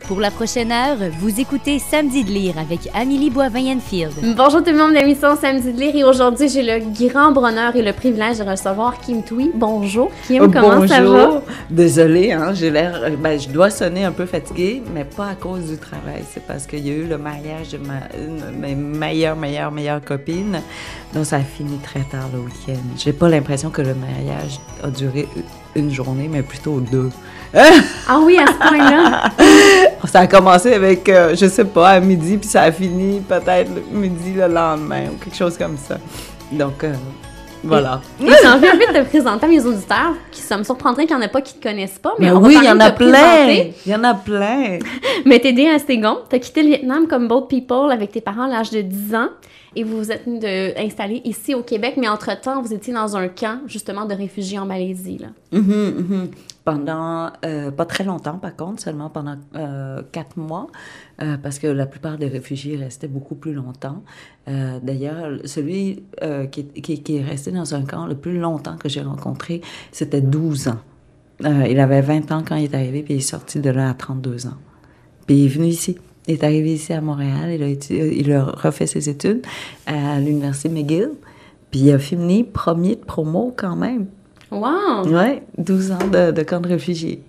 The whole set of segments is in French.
Pour la prochaine heure, vous écoutez Samedi de lire avec Amélie Boivin-Enfield. Bonjour tout le monde de l'émission Samedi de lire et aujourd'hui j'ai le grand bonheur et le privilège de recevoir Kim Thuy. Bonjour Kim, comment ça va? Bonjour, désolée, hein, j'ai l'air, je dois sonner un peu fatiguée, mais pas à cause du travail, c'est parce qu'il y a eu le mariage de une de mes meilleures copines, donc ça a fini très tard le week-end. J'ai pas l'impression que le mariage a duré une journée, mais plutôt deux. Ah oui, à ce point-là? Ça a commencé avec, je sais pas, à midi, puis ça a fini peut-être midi le lendemain, ou quelque chose comme ça. Donc, voilà. Et j'ai envie de te présenter à mes auditeurs, qui ça me surprendrait qu'il n'y en a pas qui ne te connaissent pas. Mais oui, il y en a plein! Il y en a plein! Mais t'es né à Stégon, t'as quitté le Vietnam comme Boat People avec tes parents à l'âge de 10 ans, et vous vous êtes installés ici au Québec, mais entre-temps, vous étiez dans un camp, justement, de réfugiés en Malaisie, là. Pendant, pas très longtemps par contre, seulement pendant 4 mois, parce que la plupart des réfugiés restaient beaucoup plus longtemps. D'ailleurs, celui qui est resté dans un camp le plus longtemps que j'ai rencontré, c'était 12 ans. Il avait 20 ans quand il est arrivé, puis il est sorti de là à 32 ans. Puis il est venu ici. Il est arrivé ici à Montréal, il a refait ses études à l'Université McGill, puis il a fini premier de promo quand même. Wow! Oui, 12 ans de camp de réfugiés.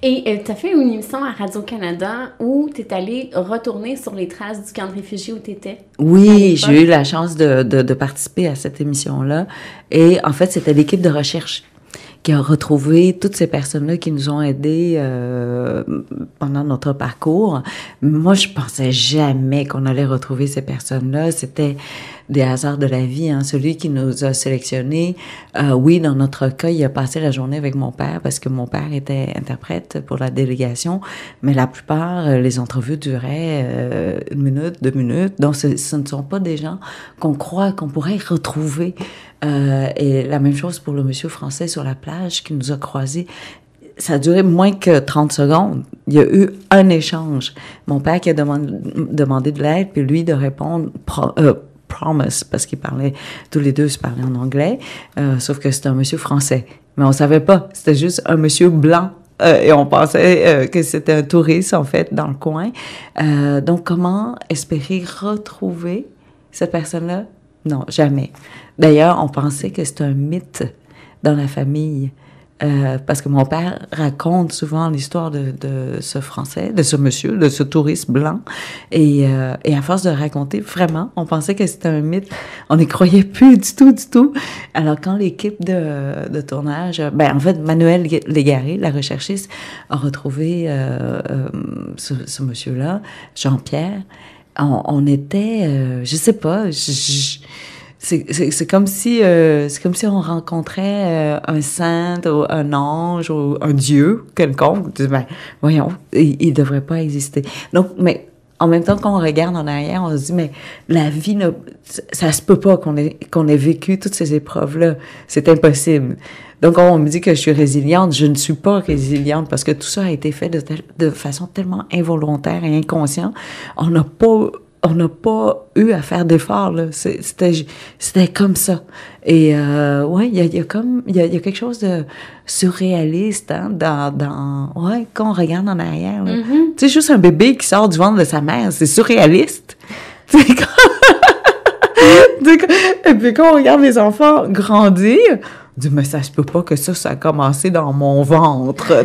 Et tu as fait une émission à Radio-Canada où tu es allé retourner sur les traces du camp de réfugiés où tu étais. Oui, j'ai eu la chance de participer à cette émission-là. Et en fait, c'était l'équipe de recherche qui a retrouvé toutes ces personnes-là qui nous ont aidés pendant notre parcours. Moi, je pensais jamais qu'on allait retrouver ces personnes-là. C'était des hasards de la vie, hein. Celui qui nous a sélectionnés, oui, dans notre cas, il a passé la journée avec mon père parce que mon père était interprète pour la délégation, mais la plupart, les entrevues duraient 1 minute, 2 minutes. Donc, ce ne sont pas des gens qu'on croit qu'on pourrait retrouver. Et la même chose pour le monsieur français sur la plage qui nous a croisés. Ça a duré moins que 30 secondes. Il y a eu un échange. Mon père qui a demandé de l'aide, puis lui de répondre promise, parce qu'ils parlaient, tous les deux se parlaient en anglais, sauf que c'était un monsieur français. Mais on savait pas, c'était juste un monsieur blanc. Et on pensait que c'était un touriste, en fait, dans le coin. Donc, comment espérer retrouver cette personne-là? Non, jamais. D'ailleurs, on pensait que c'était un mythe dans la famille. Parce que mon père raconte souvent l'histoire de ce Français, de ce monsieur, de ce touriste blanc. Et à force de raconter, vraiment, on pensait que c'était un mythe. On n'y croyait plus du tout. Alors, quand l'équipe de tournage, en fait, Manuel Légaré, la recherchiste, a retrouvé ce monsieur-là, Jean-Pierre, on était, je sais pas, c'est comme si on rencontrait un saint ou un ange ou un dieu quelconque. Ben, voyons, il devrait pas exister. Donc, mais en même temps qu'on regarde en arrière, on se dit mais la vie, ça se peut pas qu'on ait vécu toutes ces épreuves-là. C'est impossible. Donc, on me dit que je suis résiliente. Je ne suis pas résiliente parce que tout ça a été fait de façon tellement involontaire et inconsciente. On n'a pas eu à faire d'efforts, là. C'était comme ça. Et, ouais, il y a quelque chose de surréaliste, hein, ouais, quand on regarde en arrière, là. Mm-hmm. Tu sais, juste un bébé qui sort du ventre de sa mère, c'est surréaliste. Et puis quand on regarde les enfants grandir, on dit, mais ça se peut pas que ça a commencé dans mon ventre.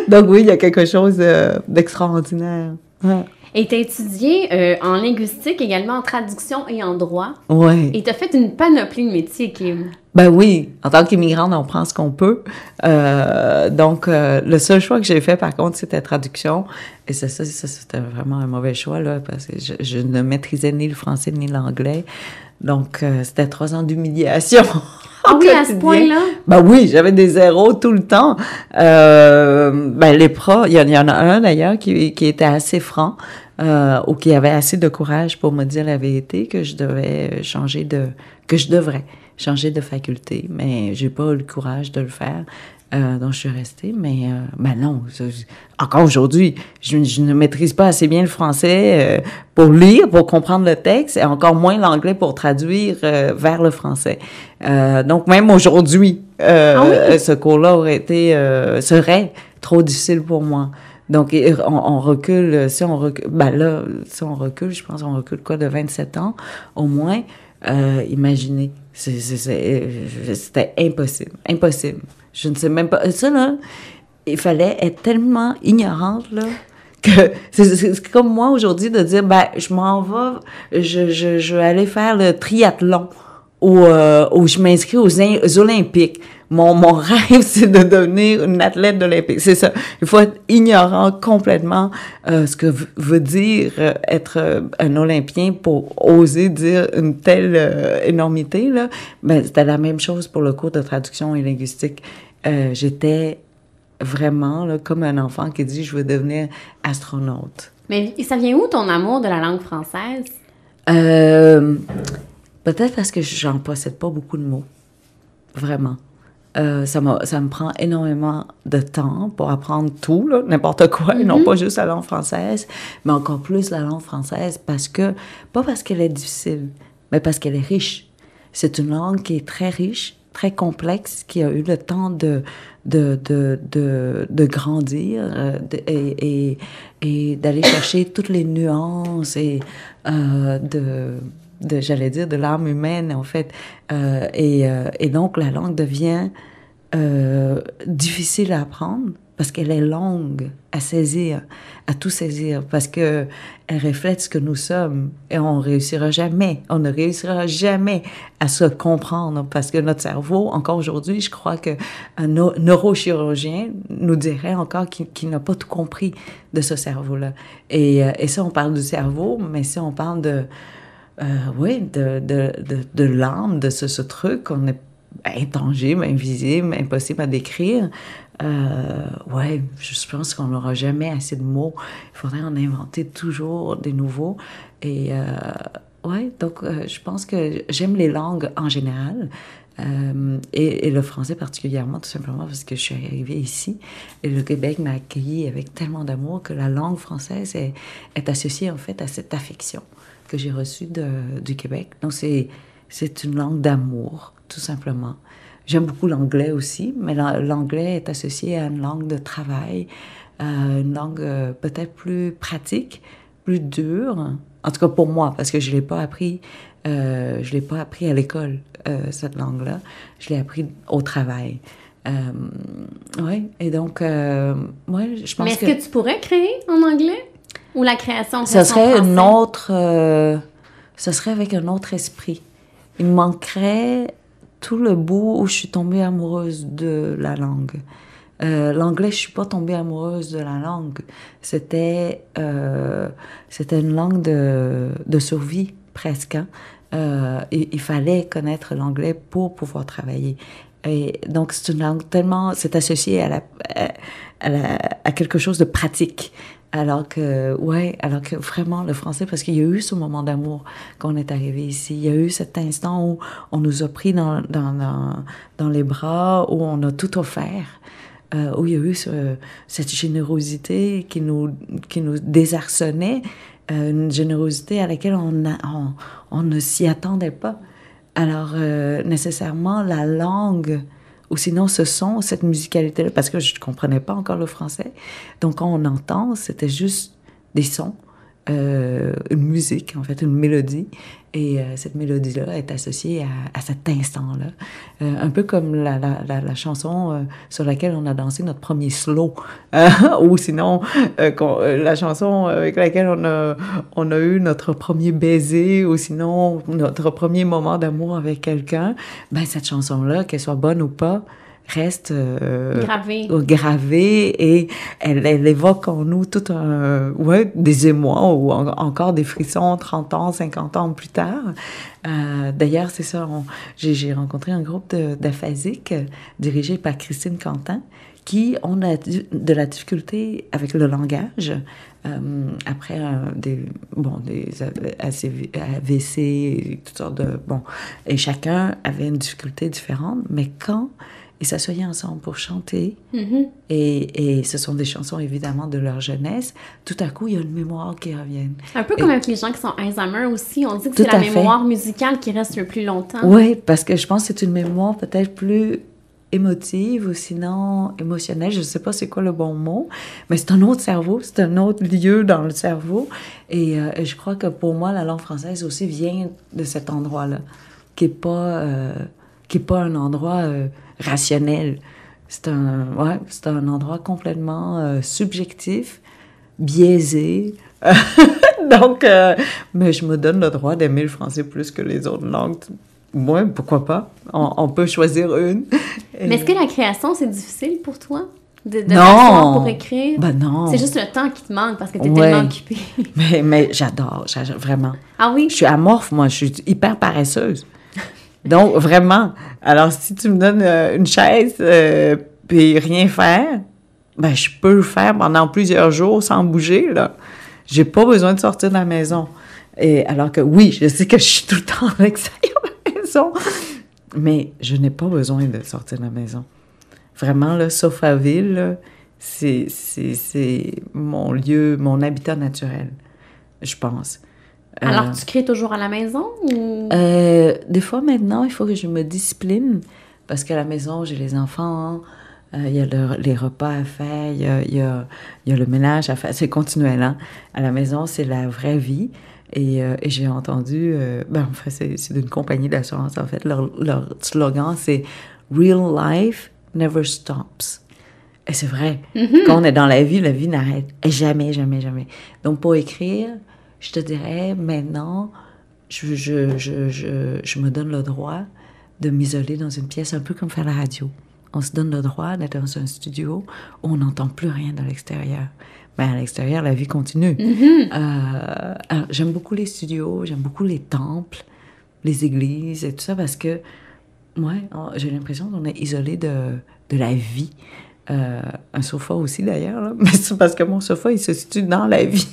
Donc oui, il y a quelque chose d'extraordinaire. Ouais. Et tu as étudié en linguistique, également en traduction et en droit. Oui. Et tu as fait une panoplie de métiers, Kim. Ben oui, en tant qu'immigrante, on prend ce qu'on peut. Donc, le seul choix que j'ai fait, par contre, c'était traduction. Et ça, c'était vraiment un mauvais choix, là, parce que je ne maîtrisais ni le français ni l'anglais. Donc, c'était 3 ans d'humiliation. Ah oui, à ce point-là? Ben oui, j'avais des zéros tout le temps. Les profs, il y en a un d'ailleurs qui était assez franc, ou qui avait assez de courage pour me dire la vérité que je devrais devrais changer de faculté, mais j'ai pas eu le courage de le faire. Donc, je suis restée, mais non. Encore aujourd'hui, je ne maîtrise pas assez bien le français pour lire, pour comprendre le texte, et encore moins l'anglais pour traduire vers le français. Donc, même aujourd'hui, ce cours-là serait trop difficile pour moi. Donc, on recule, si on recule, si on recule, je pense qu'on recule quoi, de 27 ans, au moins, imaginez. C'était impossible. Je ne sais même pas. Ça, là, il fallait être tellement ignorante, là, que c'est comme moi aujourd'hui de dire, je m'en vais, je vais aller faire le triathlon ou je m'inscris aux Olympiques. Mon rêve, c'est de devenir une athlète olympique. C'est ça. Il faut être ignorant complètement ce que veut dire être un Olympien pour oser dire une telle énormité, là. C'était la même chose pour le cours de traduction et linguistique. J'étais vraiment là, comme un enfant qui dit « je veux devenir astronaute ». Mais ça vient où ton amour de la langue française? Peut-être parce que j'en possède pas beaucoup de mots. Vraiment. Ça me prend énormément de temps pour apprendre tout, là, n'importe quoi, et non pas juste la langue française, mais encore plus la langue française pas parce qu'elle est difficile, mais parce qu'elle est riche. C'est une langue qui est très riche, très complexe, qui a eu le temps de grandir et d'aller chercher toutes les nuances et j'allais dire, de l'âme humaine, en fait. Et donc, la langue devient difficile à apprendre parce qu'elle est longue à saisir, à tout saisir, parce que elle reflète ce que nous sommes. Et on ne réussira jamais à se comprendre parce que notre cerveau, encore aujourd'hui, je crois qu'un neurochirurgien nous dirait encore qu'il n'a pas tout compris de ce cerveau-là. Et ça, on parle du cerveau, mais si on parle de l'âme, de ce truc qu'on est intangible, invisible, impossible à décrire, je pense qu'on n'aura jamais assez de mots. Il faudrait en inventer toujours des nouveaux. Et donc je pense que j'aime les langues en général. Et le français particulièrement, tout simplement parce que je suis arrivée ici et le Québec m'a accueilli avec tellement d'amour que la langue française est associée en fait à cette affection que j'ai reçue du Québec. Donc c'est une langue d'amour, tout simplement. J'aime beaucoup l'anglais aussi, mais l'anglais est associé à une langue de travail, une langue peut-être plus pratique, plus dure. En tout cas pour moi, parce que je l'ai pas appris à l'école, cette langue-là. Je l'ai appris au travail. Et donc, je pense mais est-ce que tu pourrais créer en anglais? Ou la création ça serait une autre... ça serait avec un autre esprit. Il me manquerait tout le bout où je suis tombée amoureuse de la langue. L'anglais, je suis pas tombée amoureuse de la langue. C'était une langue de survie, presque. Il fallait connaître l'anglais pour pouvoir travailler. Et donc, c'est une langue c'est associé à quelque chose de pratique. Alors que vraiment, le français, parce qu'il y a eu ce moment d'amour quand on est arrivé ici. Il y a eu cet instant où on nous a pris dans les bras, où on a tout offert, où il y a eu cette générosité qui nous désarçonnait, une générosité à laquelle on ne s'y attendait pas. Alors, nécessairement, la langue... ou sinon ce son, cette musicalité-là, parce que je ne comprenais pas encore le français. Donc, quand on entend, c'était juste des sons, une musique, en fait, une mélodie. Et cette mélodie-là est associée à cet instant-là. Un peu comme la chanson sur laquelle on a dansé notre premier slow. Ou sinon, la chanson avec laquelle on a eu notre premier baiser, ou sinon notre premier moment d'amour avec quelqu'un. Cette chanson-là, qu'elle soit bonne ou pas, reste gravée et elle évoque en nous tout des émois ou encore des frissons 30 ans, 50 ans plus tard. D'ailleurs, c'est ça, j'ai rencontré un groupe d'aphasiques dirigé par Christine Quentin qui ont de la difficulté avec le langage après des AVC et toutes sortes de... et chacun avait une difficulté différente, mais quand ils s'assoyaient ensemble pour chanter, et ce sont des chansons évidemment de leur jeunesse, tout à coup il y a une mémoire qui revient. Un peu comme avec les gens qui sont Alzheimer aussi, on dit que c'est la mémoire musicale qui reste le plus longtemps. Oui, parce que je pense que c'est une mémoire peut-être plus émotive ou sinon émotionnelle, je ne sais pas c'est quoi le bon mot, mais c'est un autre cerveau, c'est un autre lieu dans le cerveau. Et je crois que pour moi, la langue française aussi vient de cet endroit-là, qui est pas un endroit rationnel. C'est un endroit complètement subjectif, biaisé. Donc, mais je me donne le droit d'aimer le français plus que les autres langues. Moi, pourquoi pas? On peut choisir une. Mais est-ce que la création, c'est difficile pour toi? De Non! t'asseoir pour écrire? Ben non! C'est juste le temps qui te manque parce que t'es tellement occupée. mais j'adore, vraiment. Ah oui? Je suis amorphe, moi, je suis hyper paresseuse. Donc, vraiment. Alors, si tu me donnes une chaise puis rien faire, ben je peux le faire pendant plusieurs jours sans bouger, là. J'ai pas besoin de sortir de la maison. Et alors que oui, je sais que je suis tout le temps à l'extérieur de la maison, mais je n'ai pas besoin de sortir de la maison. Vraiment, là, sauf à ville, là, c'est mon lieu, mon habitat naturel, je pense. Alors, tu crées toujours à la maison ou... Des fois, maintenant, il faut que je me discipline parce qu'à la maison, j'ai les enfants, il y a les repas à faire, il y a le ménage à faire. C'est continuel, hein? À la maison, c'est la vraie vie. Et j'ai entendu... en fait, c'est d'une compagnie d'assurance, en fait. Leur slogan, c'est « Real life never stops ». Et c'est vrai. Mm-hmm. Quand on est dans la vie n'arrête jamais, jamais, jamais. Donc, pour écrire, je te dirais, maintenant, je me donne le droit de m'isoler dans une pièce, un peu comme faire la radio. On se donne le droit d'être dans un studio où on n'entend plus rien de l'extérieur. Mais à l'extérieur, la vie continue. Mm-hmm. Alors, j'aime beaucoup les studios, j'aime beaucoup les temples, les églises et tout ça parce que, j'ai l'impression qu'on est isolé de la vie. Un sofa aussi, d'ailleurs, là. Mais c'est parce que mon sofa, il se situe dans la vie.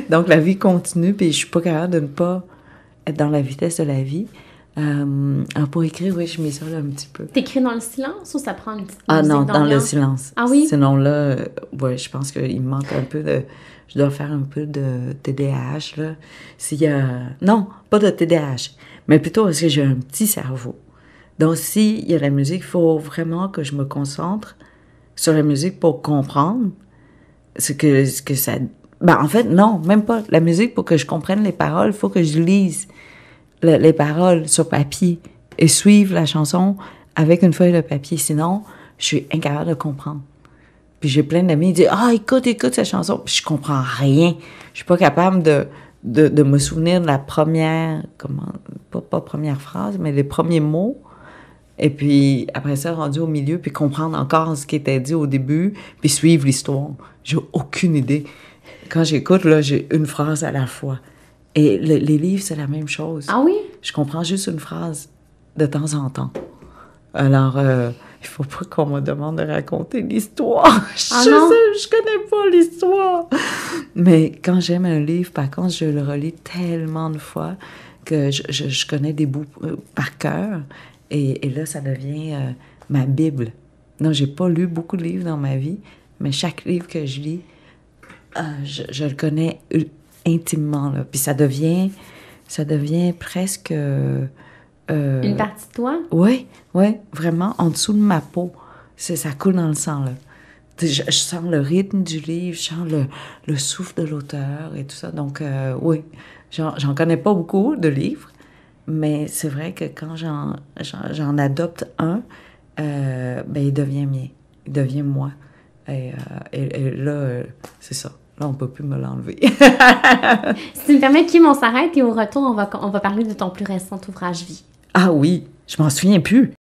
Donc, la vie continue, puis je suis pas capable de ne pas être dans la vitesse de la vie. Alors, pour écrire, oui, je m'isole un petit peu. T'écris dans le silence ou ça prend une petite musique d'ambiance? Dans le silence. Ah oui? Sinon, là, je pense qu'il me manque un peu de... Je dois faire un peu de TDAH, là. S'il y a... Non, pas de TDAH, mais plutôt parce que j'ai un petit cerveau. Donc, s'il y a la musique, il faut vraiment que je me concentre sur la musique pour comprendre ce que ça... en fait, non, même pas. La musique, pour que je comprenne les paroles, il faut que je lise les paroles sur papier et suivre la chanson avec une feuille de papier. Sinon, je suis incapable de comprendre. Puis j'ai plein d'amis qui disent « Ah, écoute cette chanson. » Puis je comprends rien. Je suis pas capable de me souvenir de la première... Pas première phrase, mais les premiers mots. Et puis, après ça, rendu au milieu, puis comprendre encore ce qui était dit au début, puis suivre l'histoire. J'ai aucune idée. Quand j'écoute, là, j'ai une phrase à la fois. Et les livres, c'est la même chose. Ah oui? Je comprends juste une phrase de temps en temps. Alors, il faut pas qu'on me demande de raconter l'histoire. Je connais pas l'histoire. Mais quand j'aime un livre, par contre, je le relis tellement de fois que je connais des bouts par cœur. Et là, ça devient ma Bible. Non, j'ai pas lu beaucoup de livres dans ma vie, mais chaque livre que je lis, je le connais intimement, là. Puis ça devient presque... une partie de toi? Oui, vraiment, en dessous de ma peau. Ça coule dans le sang, là. Je sens le rythme du livre, je sens le souffle de l'auteur et tout ça. Donc, oui, j'en connais pas beaucoup de livres, mais c'est vrai que quand j'en adopte un, il devient mien, il devient moi. Et là, c'est ça. Là, on peut plus me l'enlever. Si tu me permets, Kim, on s'arrête et au retour, on va parler de ton plus récent ouvrage Vie. Ah oui, je m'en souviens plus.